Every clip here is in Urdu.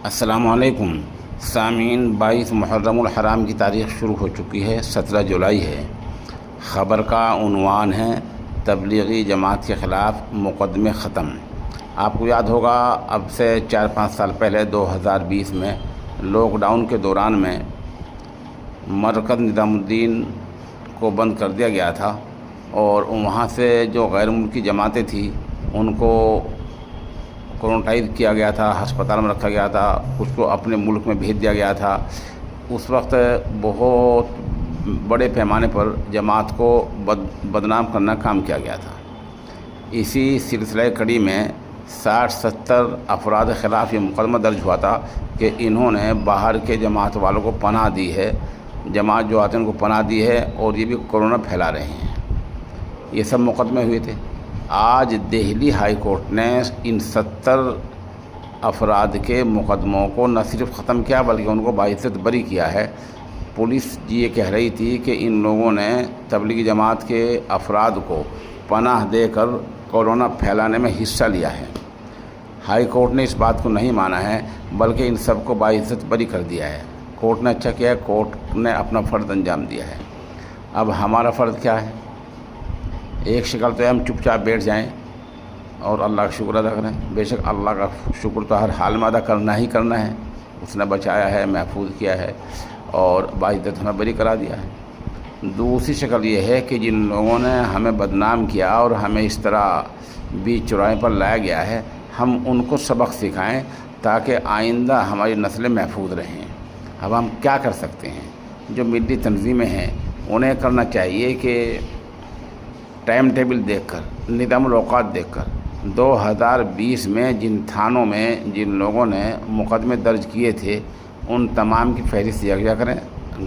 السلام علیکم سامعین، 22 محرم الحرام کی تاریخ شروع ہو چکی ہے، 17 جولائی ہے۔ خبر کا عنوان ہے تبلیغی جماعت کے خلاف مقدمے ختم۔ آپ کو یاد ہوگا اب سے 4-5 سال پہلے 2020 میں لاک ڈاؤن کے دوران میں مرکز نظام الدین کو بند کر دیا گیا تھا، اور وہاں سے جو غیر ملکی جماعتیں تھیں ان کو کورنٹائن کیا گیا تھا، ہسپتال میں رکھا گیا تھا، کچھ کو اپنے ملک میں بھیج دیا گیا تھا۔ اس وقت بہت بڑے پیمانے پر جماعت کو بدنام کرنا کام کیا گیا تھا۔ اسی سلسلہ کڑی میں 60-70 افراد کے خلاف یہ مقدمہ درج ہوا تھا کہ انہوں نے باہر کے جماعت والوں کو پناہ دی ہے، جماعت جو آتے ہیں ان کو پناہ دی ہے، اور یہ بھی کورونا پھیلا رہے ہیں۔ یہ سب مقدمے ہوئے تھے۔ آج دہلی ہائی کورٹ نے ان 70 افراد کے مقدموں کو نہ صرف ختم کیا بلکہ ان کو باعزت بری کیا ہے۔ پولیس یہ کہہ رہی تھی کہ ان لوگوں نے تبلیغی جماعت کے افراد کو پناہ دے کر کورونا پھیلانے میں حصہ لیا ہے۔ ہائی کورٹ نے اس بات کو نہیں مانا ہے بلکہ ان سب کو باعزت بری کر دیا ہے۔ کورٹ نے اچھا کیا ہے، کورٹ نے اپنا فرض انجام دیا ہے۔ اب ہمارا فرض کیا ہے؟ ایک شکل تو ہے ہم چپ چاپ بیٹھ جائیں اور اللہ کا شکر ادا کریں۔ بے شک اللہ کا شکر تو ہر حال میں ادا کرنا ہی کرنا ہے، اس نے بچایا ہے، محفوظ کیا ہے اور باعزت ہمیں بری کرا دیا ہے۔ دوسری شکل یہ ہے کہ جن لوگوں نے ہمیں بدنام کیا اور ہمیں اس طرح بیچ چوراہے پر لایا گیا ہے، ہم ان کو سبق سکھائیں تاکہ آئندہ ہماری نسلیں محفوظ رہیں۔ اب ہم کیا کر سکتے ہیں؟ جو ملی تنظیمیں ہیں انہیں کرنا چاہیے کہ ٹائم ٹیبل دیکھ کر، نظام الاوقات دیکھ کر 2020 میں جن تھانوں میں جن لوگوں نے مقدمے درج کیے تھے ان تمام کی فہرست دیا کریں،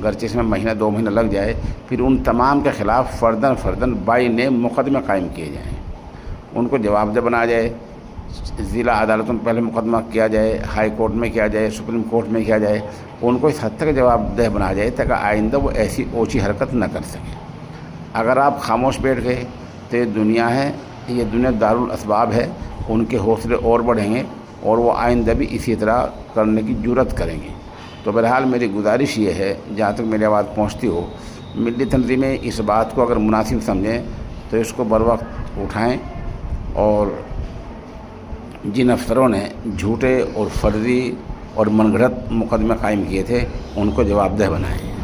گرچہ اس میں مہینہ 2 مہینہ لگ جائے، پھر ان تمام کے خلاف فرداً بائی نیم مقدمے قائم کیے جائیں، ان کو جواب دہ بنایا جائے، ضلع عدالتوں میں پہلے مقدمہ کیا جائے، ہائی کورٹ میں کیا جائے، سپریم کورٹ میں کیا جائے، ان کو اس حد تک جواب دہ بنایا جائے تاکہ آئندہ وہ ایسی اوچھی حرکت نہ کر سکیں۔ اگر آپ خاموش بیٹھ گئے تو یہ دنیا ہے، یہ دنیا دارالاسباب ہے، ان کے حوصلے اور بڑھیں گے اور وہ آئندہ بھی اسی طرح کرنے کی جرات کریں گے۔ تو بہرحال میری گزارش یہ ہے، جہاں تک میری آواز پہنچتی ہو، ملی تنظیمیں اس بات کو اگر مناسب سمجھیں تو اس کو بروقت اٹھائیں اور جن افسروں نے جھوٹے اور فرضی اور من گھڑت مقدمے قائم کیے تھے ان کو جواب دہ بنائیں۔